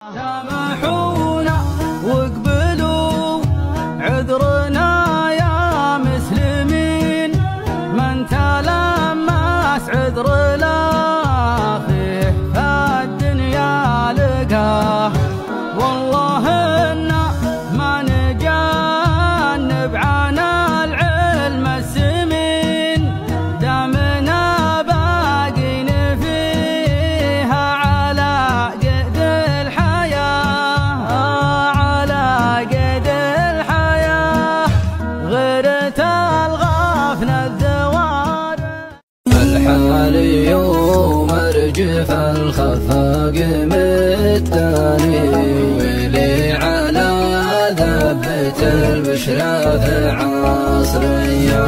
سامحونا واقبلوا عذرنا يا مسلمين، من تلمس عذر الاخيه فالدنيا لقاه. والله إنا ما نجنب عن العلم السمين، دامنا باقين فيها على قيد الحياة، على قيد الحياة. غيرة الغفن الذوار الحال يوم ارجف الخفاق متاني، ويلي على ذبة البشرى في عصرية.